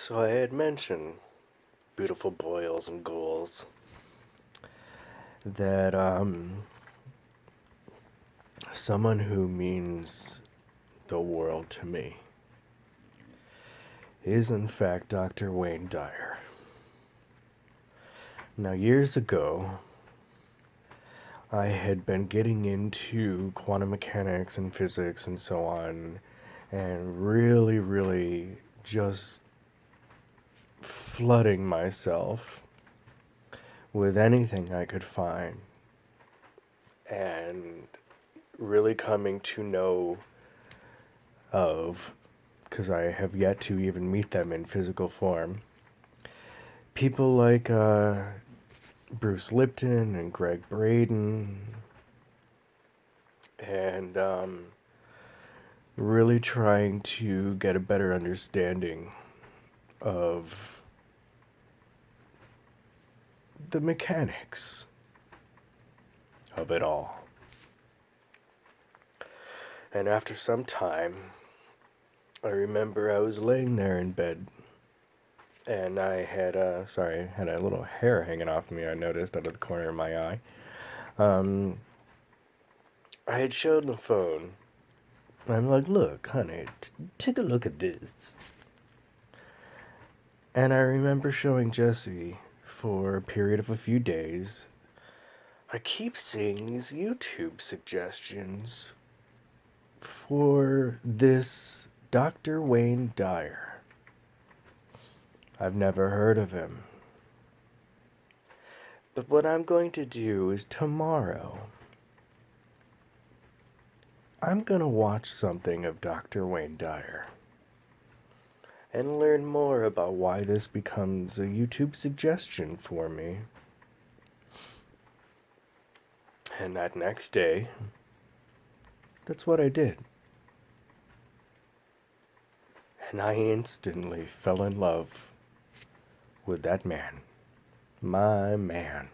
So I had mentioned beautiful boils and ghouls that someone who means the world to me is in fact Dr. Wayne Dyer. Now years ago, I had been getting into quantum mechanics and physics and so on, and really just flooding myself with anything I could find, and really coming to know of, because I have yet to even meet them in physical form, people like Bruce Lipton and Greg Braden, and really trying to get a better understanding of the mechanics of it all. And after some time, I remember I was laying there in bed, and I had had a little hair hanging off me, I noticed, out of the corner of my eye. I had showed the phone. I'm like, look, honey, take a look at this. And I remember showing Jesse for a period of a few days. I keep seeing these YouTube suggestions for this Dr. Wayne Dyer. I've never heard of him. But what I'm going to do is tomorrow, I'm going to watch something of Dr. Wayne Dyer and learn more about why this becomes a YouTube suggestion for me. And that next day, that's what I did. And I instantly fell in love with that man. My man.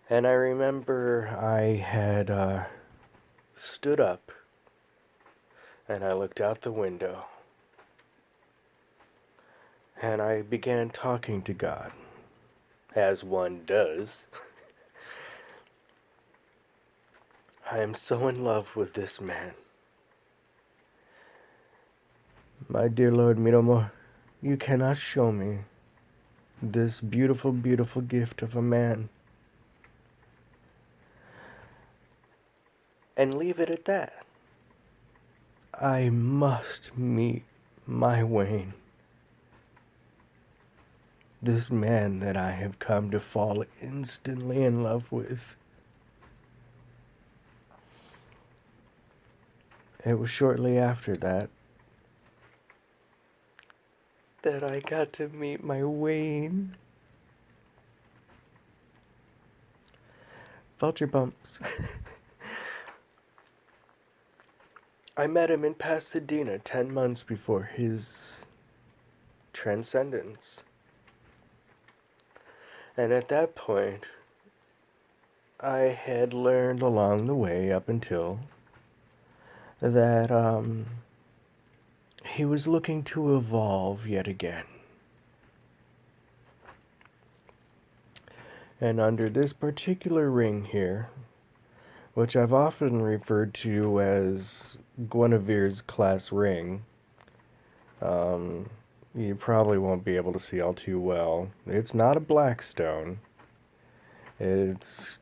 And I remember I had stood up and I looked out the window and I began talking to God, as one does. I am so in love with this man. My dear Lord Miramor, you cannot show me this beautiful gift of a man and leave it at that. I must meet my Wayne. This man that I have come to fall instantly in love with. It was shortly after that I got to meet my Wayne. Felt your bumps. I met him in Pasadena 10 months before his transcendence. And at that point, I had learned along the way up until that he was looking to evolve yet again. And under this particular ring here, which I've often referred to as Guinevere's class ring, you probably won't be able to see all too well. It's not a black stone. It's...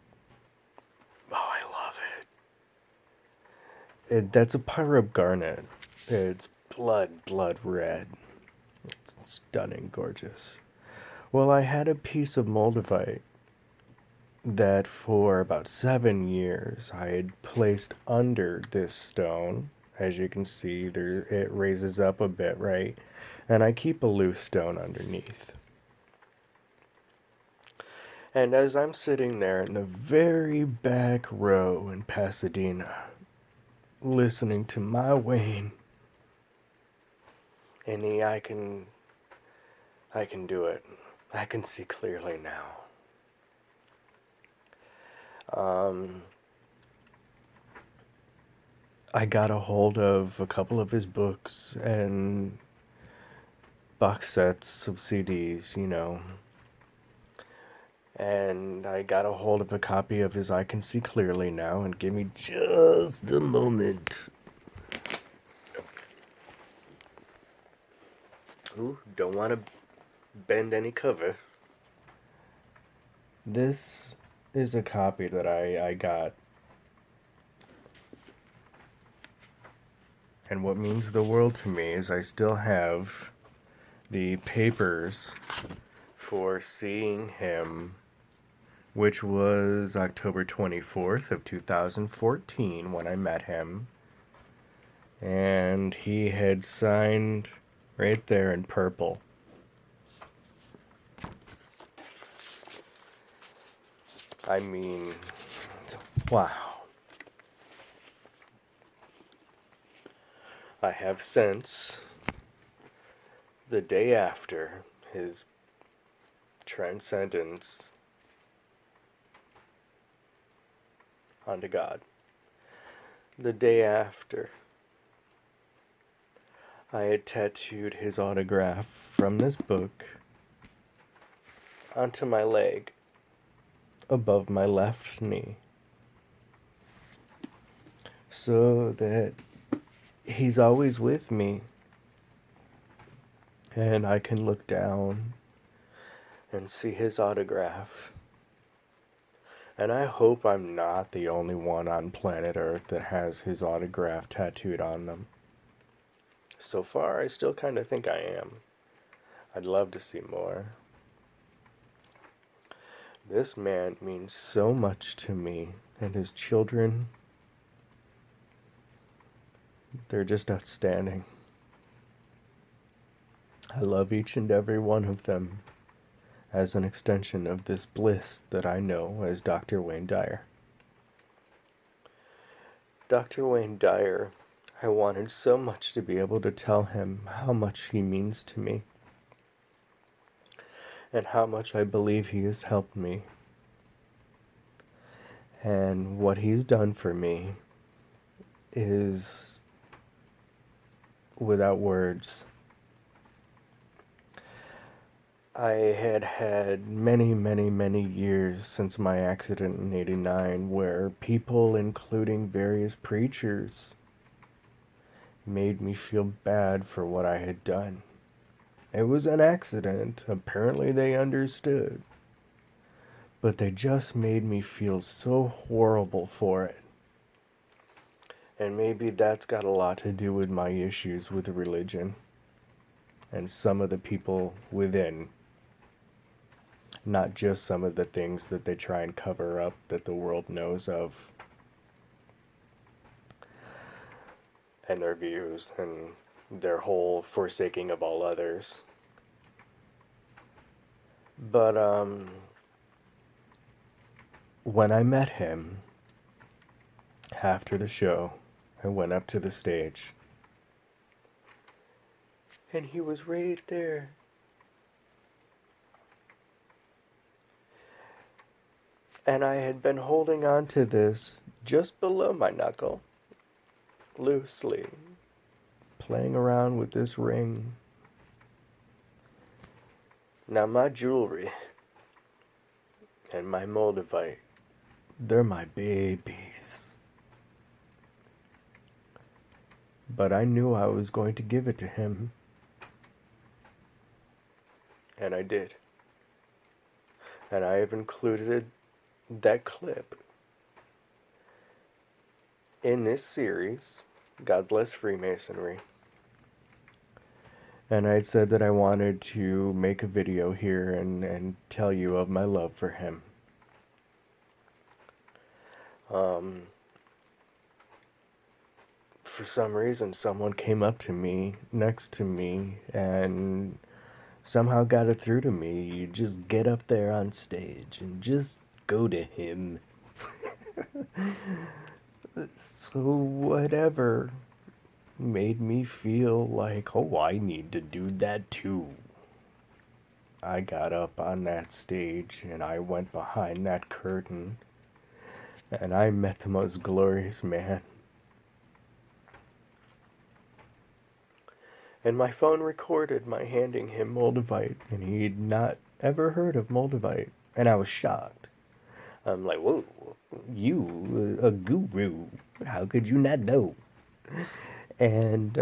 oh, I love it. That's a pyrope garnet. It's blood red. It's stunning, gorgeous. Well, I had a piece of moldavite that for about 7 years I had placed under this stone. As you can see, it raises up a bit, right? And I keep a loose stone underneath. And as I'm sitting there in the very back row in Pasadena, listening to my Wayne, and I can do it. I can see clearly now. I got a hold of a couple of his books and box sets of CDs, and I got a hold of a copy of his I Can See Clearly Now, and give me just a moment. Ooh, don't want to bend any cover. This is a copy that I got. And what means the world to me is I still have the papers for seeing him, which was October 24th of 2014 when I met him. And he had signed right there in purple. I mean, wow. I have since, the day after his transcendence unto God, the day after, I had tattooed his autograph from this book onto my leg above my left knee, so that he's always with me and I can look down and see his autograph. And I hope I'm not the only one on planet Earth that has his autograph tattooed on them. So far, I still kind of think I am. I'd love to see more. This man means so much to me, and his children, they're just outstanding. I love each and every one of them as an extension of this bliss that I know as Dr. Wayne Dyer. Dr. Wayne Dyer, I wanted so much to be able to tell him how much he means to me and how much I believe he has helped me. And what he's done for me is without words. I had many, many, many years since my accident in '89 where people, including various preachers, made me feel bad for what I had done. It was an accident. Apparently they understood. But they just made me feel so horrible for it. And maybe that's got a lot to do with my issues with religion and some of the people within. Not just some of the things that they try and cover up that the world knows of. And their views and their whole forsaking of all others. But, when I met him after the show, I went up to the stage. And he was right there. And I had been holding on to this just below my knuckle, loosely, playing around with this ring. Now my jewelry and my moldavite, they're my babies. But I knew I was going to give it to him. And I did. And I have included that clip in this series, God Bless Freemasonry. And I said that I wanted to make a video here and tell you of my love for him. For some reason, someone came up to me, next to me, and somehow got it through to me. You just get up there on stage and just go to him. So whatever made me feel like, oh, I need to do that too. I got up on that stage and I went behind that curtain and I met the most glorious man And my phone recorded my handing him Moldavite, and he'd not ever heard of Moldavite. And I was shocked. I'm like, whoa, you, a guru. How could you not know? And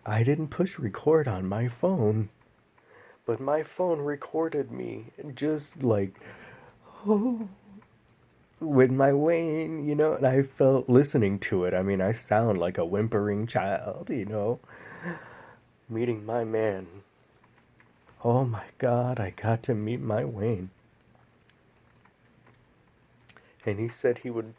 I didn't push record on my phone, but my phone recorded me just like, oh, with my Wayne, and I felt listening to it. I mean, I sound like a whimpering child, meeting my man. Oh my God, I got to meet my Wayne. And he said he would,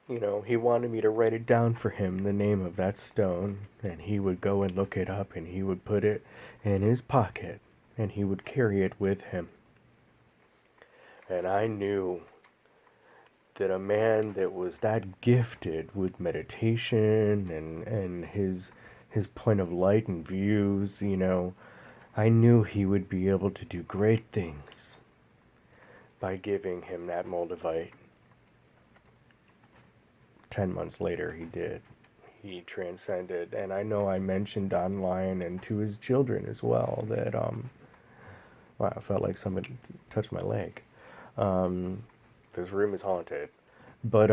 he wanted me to write it down for him, the name of that stone, and he would go and look it up, and he would put it in his pocket, and he would carry it with him. And I knew that a man that was that gifted with meditation and his point of light and views, I knew he would be able to do great things by giving him that Moldavite. 10 months later, he did. He transcended. And I know I mentioned online and to his children as well that, wow, I felt like somebody touched my leg. This room is haunted. But,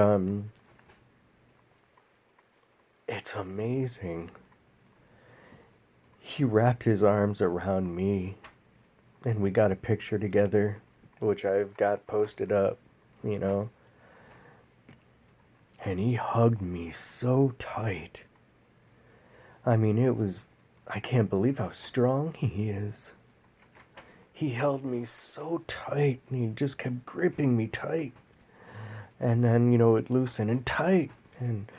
it's amazing. He wrapped his arms around me, and we got a picture together, which I've got posted up, And he hugged me so tight. I mean, I can't believe how strong he is. He held me so tight, and he just kept gripping me tight. And then, it loosened and tight. And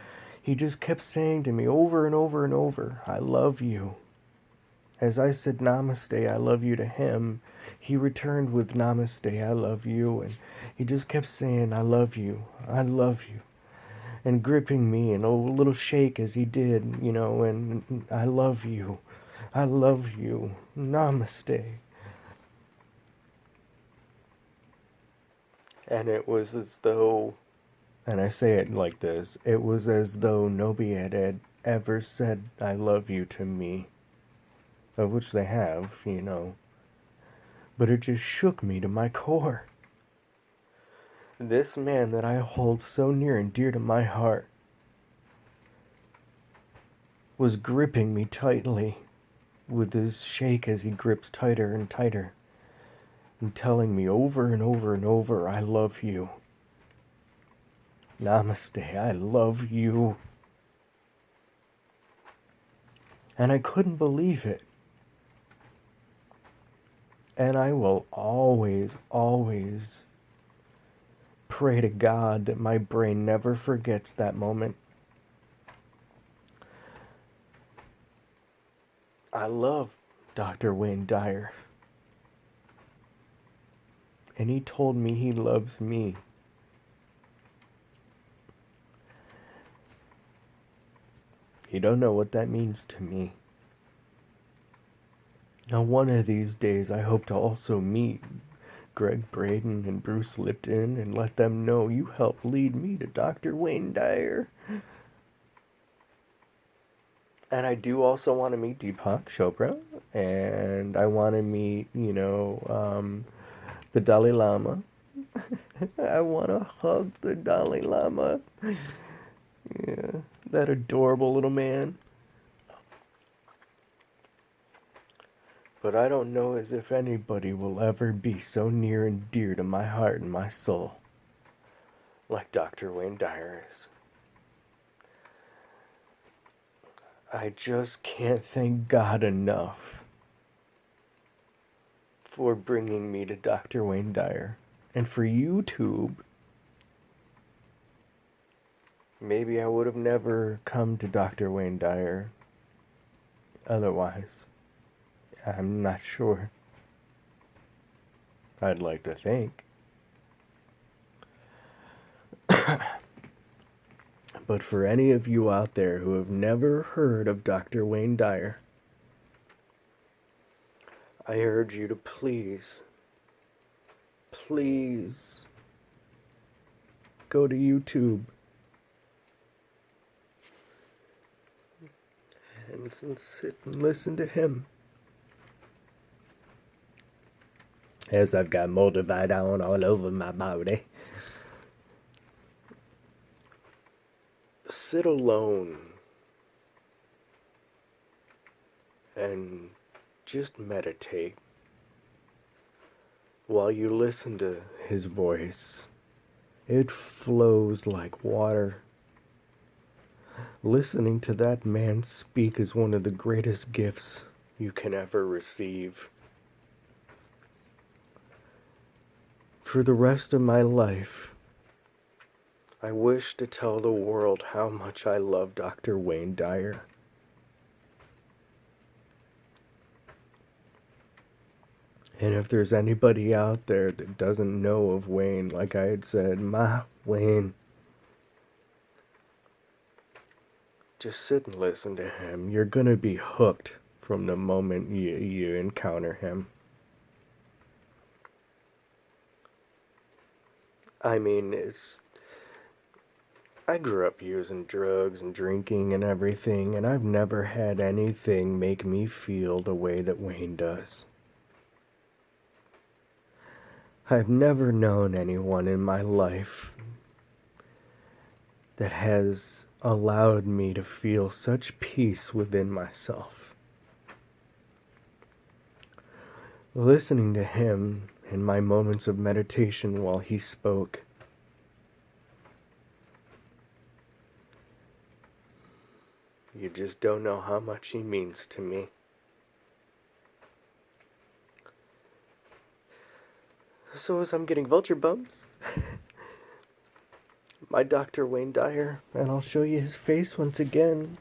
he just kept saying to me over and over and over, I love you. As I said namaste, I love you to him, he returned with namaste, I love you. And he just kept saying, I love you, I love you. And gripping me and a little shake as he did, and I love you, namaste. And it was as though, and I say it like this, it was as though nobody had ever said I love you to me, of which they have, but it just shook me to my core. This man that I hold so near and dear to my heart was gripping me tightly with his shake as he grips tighter and tighter and telling me over and over and over, I love you. Namaste, I love you. And I couldn't believe it. And I will always, always pray to God that my brain never forgets that moment. I love Dr. Wayne Dyer. And he told me he loves me. You don't know what that means to me. Now, one of these days, I hope to also meet Greg Braden and Bruce Lipton and let them know you helped lead me to Dr. Wayne Dyer. And I do also want to meet Deepak Chopra, and I want to meet, the Dalai Lama. I want to hug the Dalai Lama. Yeah, that adorable little man. But I don't know as if anybody will ever be so near and dear to my heart and my soul like Dr. Wayne Dyer is. I just can't thank God enough for bringing me to Dr. Wayne Dyer. And for YouTube, maybe I would have never come to Dr. Wayne Dyer otherwise. I'm not sure. I'd like to think. But for any of you out there who have never heard of Dr. Wayne Dyer, I urge you to please go to YouTube and sit and listen to him. As I've got moldavite on all over my body. Sit alone and just meditate while you listen to his voice. It flows like water. Listening to that man speak is one of the greatest gifts you can ever receive. For the rest of my life, I wish to tell the world how much I love Dr. Wayne Dyer. And if there's anybody out there that doesn't know of Wayne, like I had said, Wayne, just sit and listen to him. You're gonna be hooked from the moment you encounter him. I mean, I grew up using drugs and drinking and everything, and I've never had anything make me feel the way that Wayne does. I've never known anyone in my life that has allowed me to feel such peace within myself. Listening to him in my moments of meditation while he spoke, you just don't know how much he means to me. So as I'm getting vulture bumps, my Dr. Wayne Dyer, and I'll show you his face once again.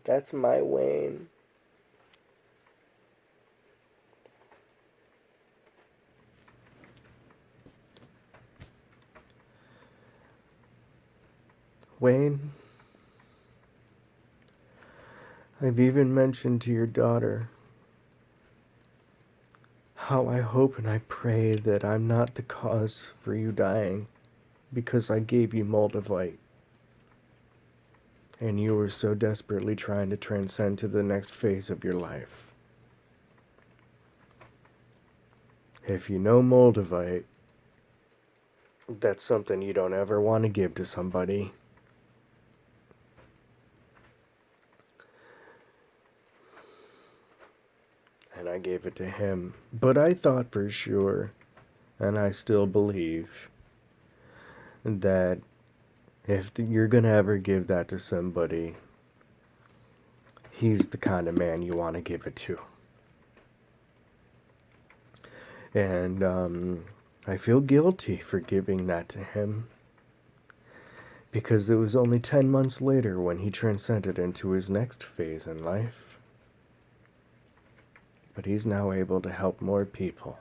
That's my Wayne. Wayne, I've even mentioned to your daughter how I hope and I pray that I'm not the cause for you dying, because I gave you moldavite and you were so desperately trying to transcend to the next phase of your life. If you know moldavite, that's something you don't ever want to give to somebody. And I gave it to him. But I thought for sure, and I still believe, that if you're going to ever give that to somebody, he's the kind of man you want to give it to. And I feel guilty for giving that to him, because it was only 10 months later when he transcended into his next phase in life. But he's now able to help more people.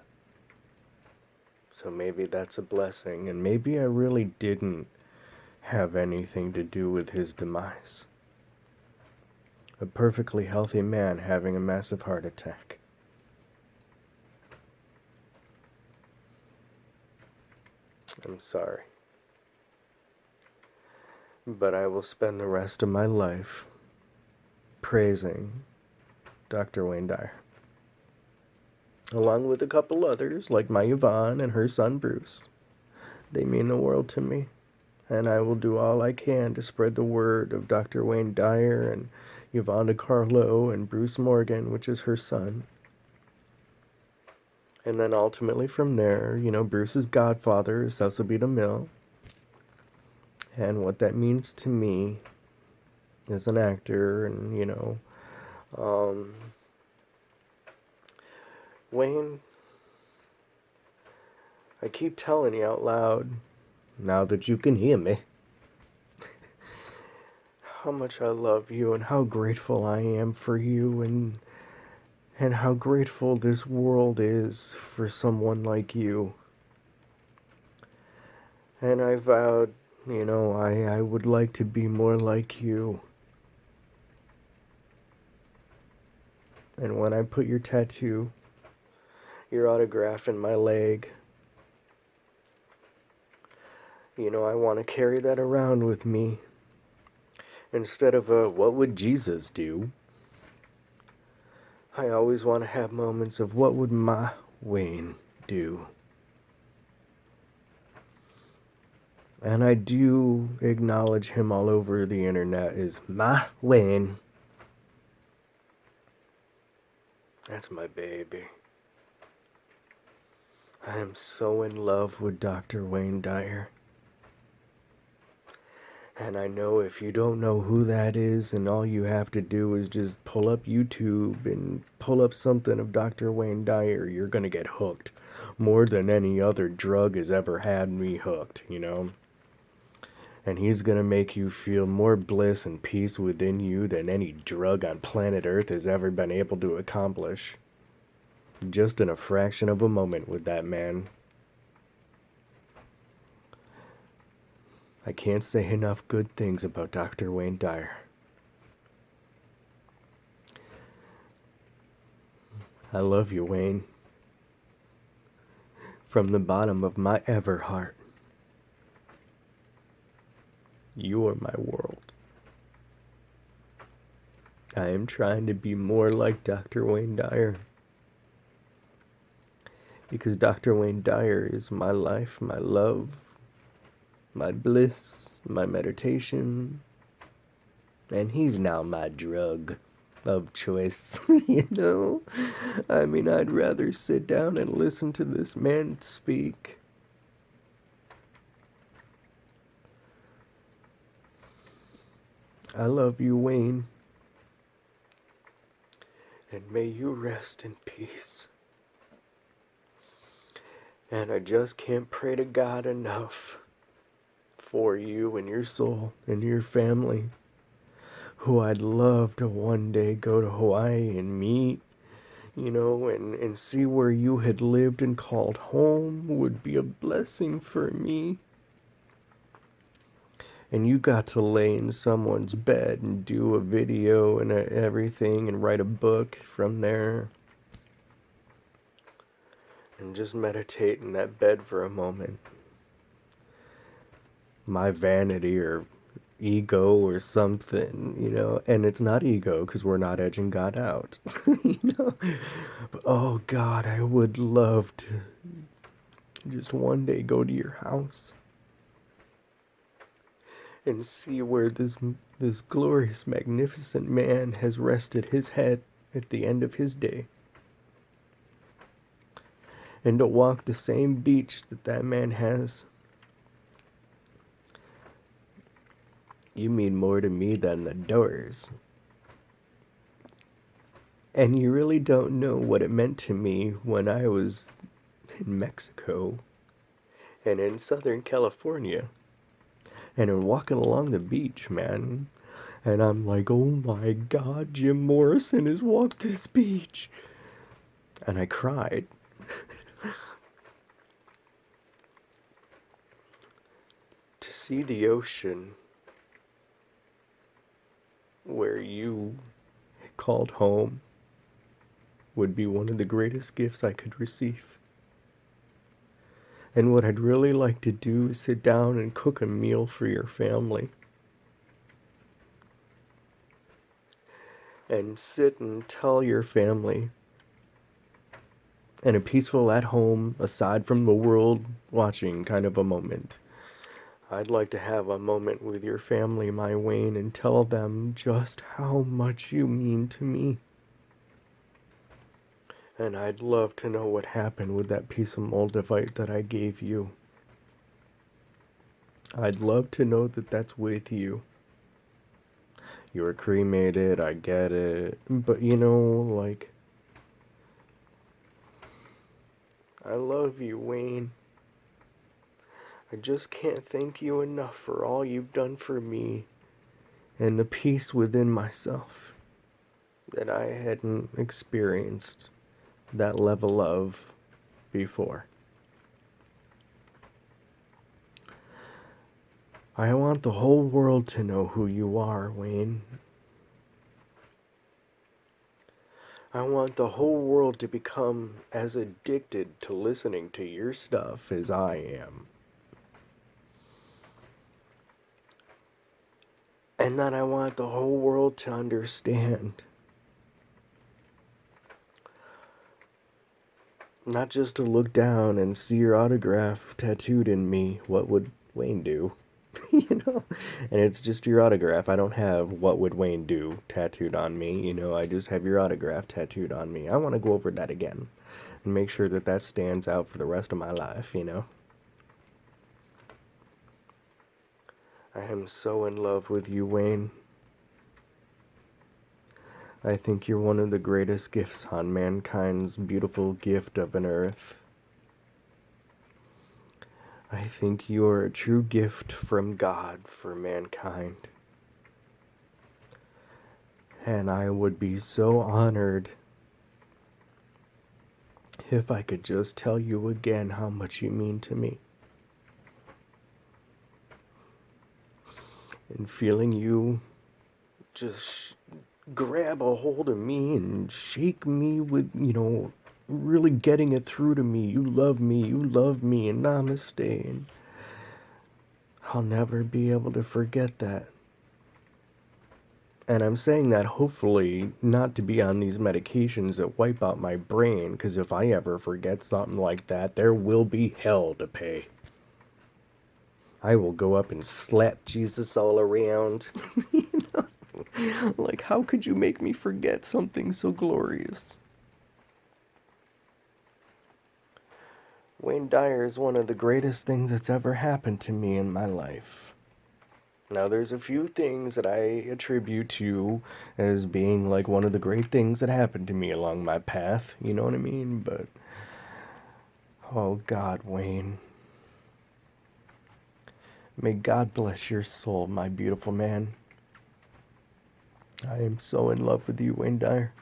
So maybe that's a blessing, and maybe I really didn't have anything to do with his demise. A perfectly healthy man having a massive heart attack. I'm sorry. But I will spend the rest of my life praising Dr. Wayne Dyer, along with a couple others, like my Yvonne and her son Bruce. They mean the world to me, and I will do all I can to spread the word of Dr. Wayne Dyer and Yvonne DeCarlo and Bruce Morgan, which is her son. And then ultimately from there, Bruce's godfather is Cecil Mill. And what that means to me as an actor, and, Wayne, I keep telling you out loud, now that you can hear me, how much I love you and how grateful I am for you, and how grateful this world is for someone like you. And I vowed, I would like to be more like you. And when I put your tattoo, your autograph in my leg, I want to carry that around with me Instead of what would Jesus do? I always want to have moments of what would my Wayne do? And I do acknowledge him all over the internet as my Wayne. That's my baby. I am so in love with Dr. Wayne Dyer. And I know if you don't know who that is, and all you have to do is just pull up YouTube and pull up something of Dr. Wayne Dyer, you're gonna get hooked. More than any other drug has ever had me hooked, you know? And he's gonna make you feel more bliss and peace within you than any drug on planet Earth has ever been able to accomplish. Just in a fraction of a moment with that man. I can't say enough good things about Dr. Wayne Dyer. I love you, Wayne. From the bottom of my ever heart. You are my world. I am trying to be more like Dr. Wayne Dyer. Because Dr. Wayne Dyer is my life, my love, my bliss, my meditation. And he's now my drug of choice, you know? I mean, I'd rather sit down and listen to this man speak. I love you, Wayne. And may you rest in peace. And I just can't pray to God enough for you and your soul and your family, who I'd love to one day go to Hawaii and meet, you know, and see where you had lived and called home would be a blessing for me. And you got to lay in someone's bed and do a video and everything and write a book from there. And just meditate in that bed for a moment. My vanity or ego or something, you know, and it's not ego because we're not edging God out, you know. But oh God, I would love to just one day go to your house and see where this glorious, magnificent man has rested his head at the end of his day. And to walk the same beach that man has. You mean more to me than the doors. And you really don't know what it meant to me when I was in Mexico and in Southern California. And in walking along the beach, man. And I'm like, oh my God, Jim Morrison has walked this beach. And I cried. To see the ocean where you called home would be one of the greatest gifts I could receive. And what I'd really like to do is sit down and cook a meal for your family. And sit and tell your family in a peaceful at home, aside from the world watching kind of a moment. I'd like to have a moment with your family, my Wayne, and tell them just how much you mean to me. And I'd love to know what happened with that piece of moldavite that I gave you. I'd love to know that that's with you. You were cremated, I get it. But you know, like, I love you, Wayne. I just can't thank you enough for all you've done for me and the peace within myself that I hadn't experienced that level of before. I want the whole world to know who you are, Wayne. I want the whole world to become as addicted to listening to your stuff as I am. and that I want the whole world to understand. Not just to look down and see your autograph tattooed in me. What would Wayne do? You know? And it's just your autograph. I don't have what would Wayne do tattooed on me. You know, I just have your autograph tattooed on me. I want to go over that again and make sure that that stands out for the rest of my life, you know? I am so in love with you, Wayne. I think you're one of the greatest gifts on mankind's beautiful gift of an earth. I think you are a true gift from God for mankind. And I would be so honored if I could just tell you again how much you mean to me. And feeling you just grab a hold of me and shake me with, really getting it through to me. You love me, and namaste. And I'll never be able to forget that. And I'm saying that hopefully not to be on these medications that wipe out my brain, because if I ever forget something like that, there will be hell to pay. I will go up and slap Jesus all around. Like, how could you make me forget something so glorious? Wayne Dyer is one of the greatest things that's ever happened to me in my life. Now, there's a few things that I attribute to as being like one of the great things that happened to me along my path, you know what I mean? But, oh God, Wayne. May God bless your soul, my beautiful man. I am so in love with you, Wayne Dyer.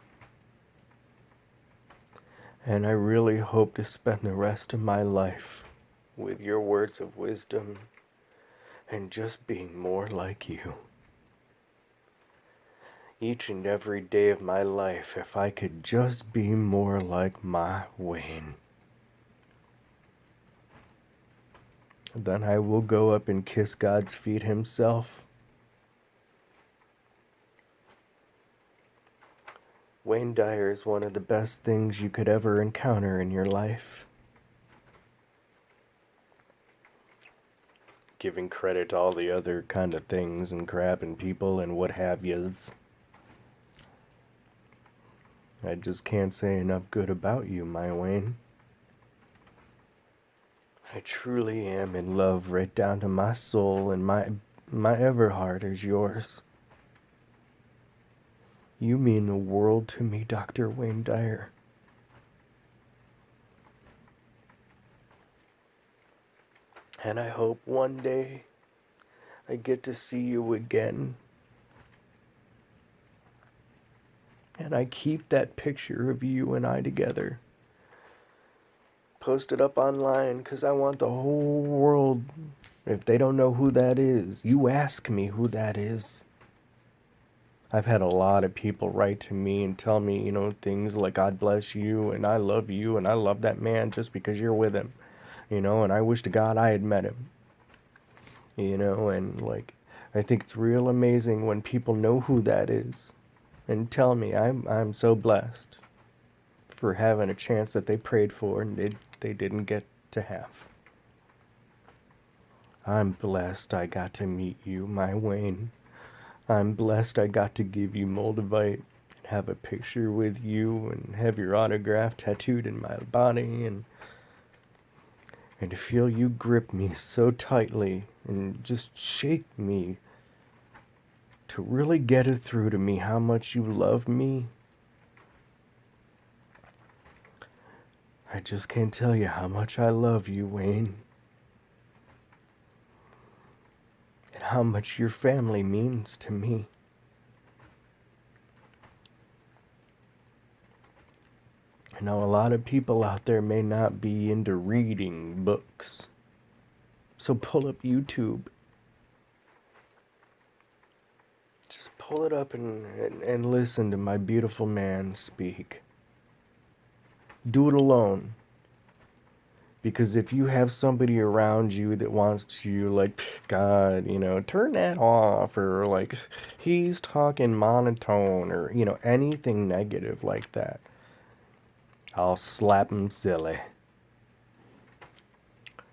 And I really hope to spend the rest of my life with your words of wisdom and just being more like you. Each and every day of my life, if I could just be more like my Wayne, then I will go up and kiss God's feet himself. Wayne Dyer is one of the best things you could ever encounter in your life. Giving credit to all the other kind of things and crap and people and what have yous. I just can't say enough good about you, my Wayne. I truly am in love right down to my soul, and my ever heart is yours. You mean the world to me, Dr. Wayne Dyer. And I hope one day I get to see you again. And I keep that picture of you and I together. Post it up online, because I want the whole world, if they don't know who that is, you ask me who that is. I've had a lot of people write to me and tell me, things like, God bless you, and I love that man just because you're with him, and I wish to God I had met him, and like, I think it's real amazing when people know who that is and tell me I'm so blessed for having a chance that they prayed for and they didn't get to have. I'm blessed I got to meet you, my Wayne. I'm blessed I got to give you Moldavite and have a picture with you and have your autograph tattooed in my body and to feel you grip me so tightly and just shake me to really get it through to me how much you love me. I just can't tell you how much I love you, Wayne. And how much your family means to me. I know a lot of people out there may not be into reading books. So pull up YouTube. Just pull it up and listen to my beautiful man speak. Do it alone. Because if you have somebody around you that wants to, like, God, turn that off, or like, he's talking monotone, or, anything negative like that, I'll slap him silly.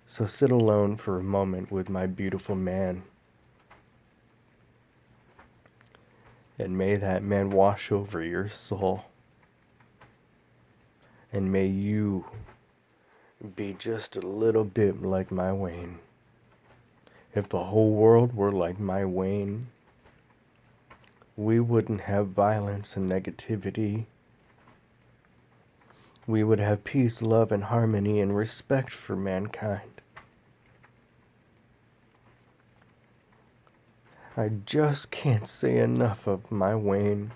So sit alone for a moment with my beautiful man. And may that man wash over your soul. And may you be just a little bit like my Wayne. If the whole world were like my Wayne, we wouldn't have violence and negativity. We would have peace, love, and harmony and respect for mankind. I just can't say enough of my Wayne.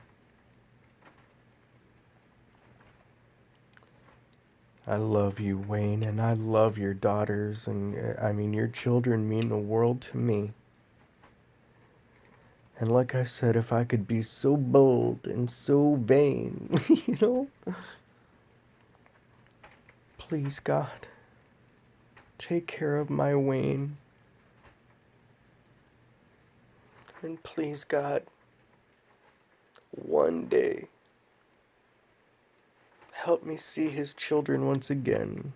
I love you, Wayne, and I love your daughters, and your children mean the world to me. And like I said, if I could be so bold and so vain, please, God, take care of my Wayne. And please, God, one day, help me see his children once again,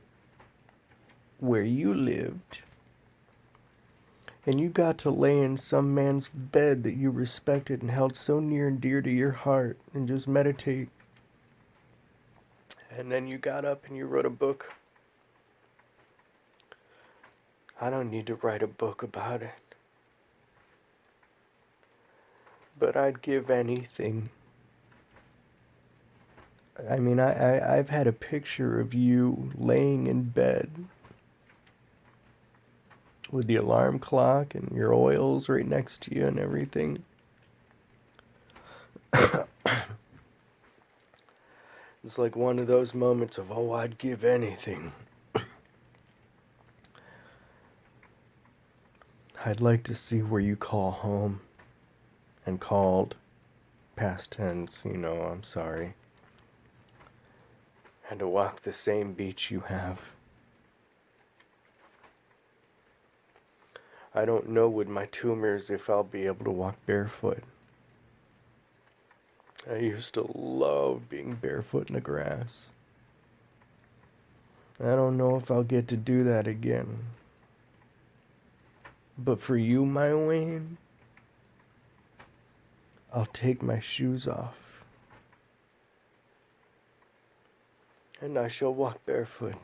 where you lived. And you got to lay in some man's bed that you respected and held so near and dear to your heart and just meditate. And then you got up and you wrote a book. I don't need to write a book about it. But I'd give anything. I've had a picture of you laying in bed with the alarm clock and your oils right next to you and everything. It's like one of those moments of, oh, I'd give anything. I'd like to see where you call home. And called, past tense, I'm sorry. And to walk the same beach you have. I don't know with my tumors if I'll be able to walk barefoot. I used to love being barefoot in the grass. I don't know if I'll get to do that again. But for you, my Wayne, I'll take my shoes off. And I shall walk barefoot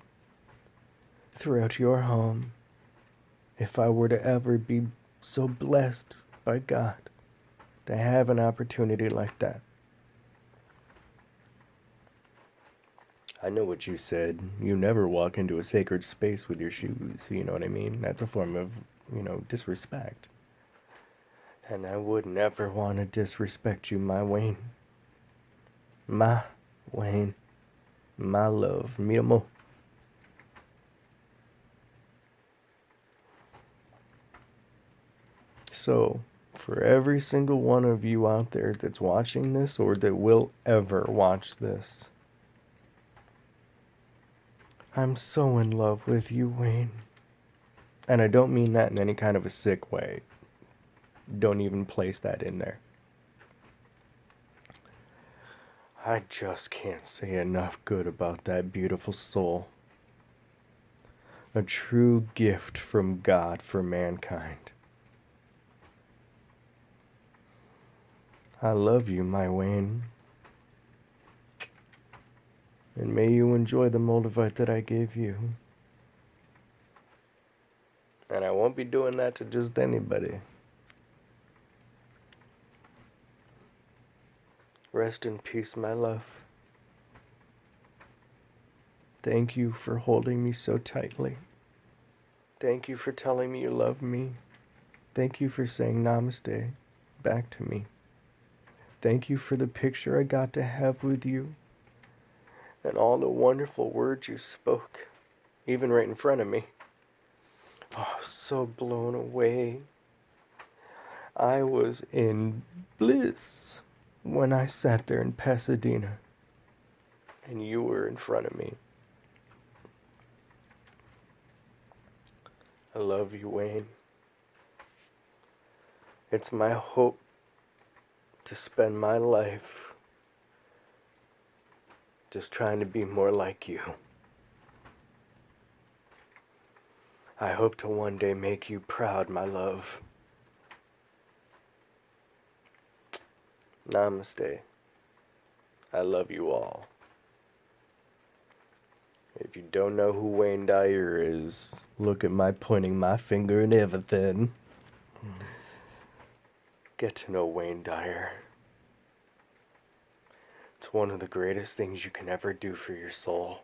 throughout your home, if I were to ever be so blessed by God to have an opportunity like that. I know what you said. You never walk into a sacred space with your shoes, you know what I mean? That's a form of, disrespect. And I would never want to disrespect you, my Wayne. My Wayne. My love. Mi amor. So, for every single one of you out there that's watching this or that will ever watch this, I'm so in love with you, Wayne. And I don't mean that in any kind of a sick way. Don't even place that in there. I just can't say enough good about that beautiful soul. A true gift from God for mankind. I love you, my Wayne. And may you enjoy the Moldavite that I gave you. And I won't be doing that to just anybody. Rest in peace, my love. Thank you for holding me so tightly. Thank you for telling me you love me. Thank you for saying namaste back to me. Thank you for the picture I got to have with you. And all the wonderful words you spoke, even right in front of me. Oh, so blown away. I was in bliss when I sat there in Pasadena and you were in front of me. I love you, Wayne. It's my hope to spend my life just trying to be more like you. I hope to one day make you proud, my love. Namaste. I love you all. If you don't know who Wayne Dyer is, look at my pointing my finger and everything. Get to know Wayne Dyer. It's one of the greatest things you can ever do for your soul.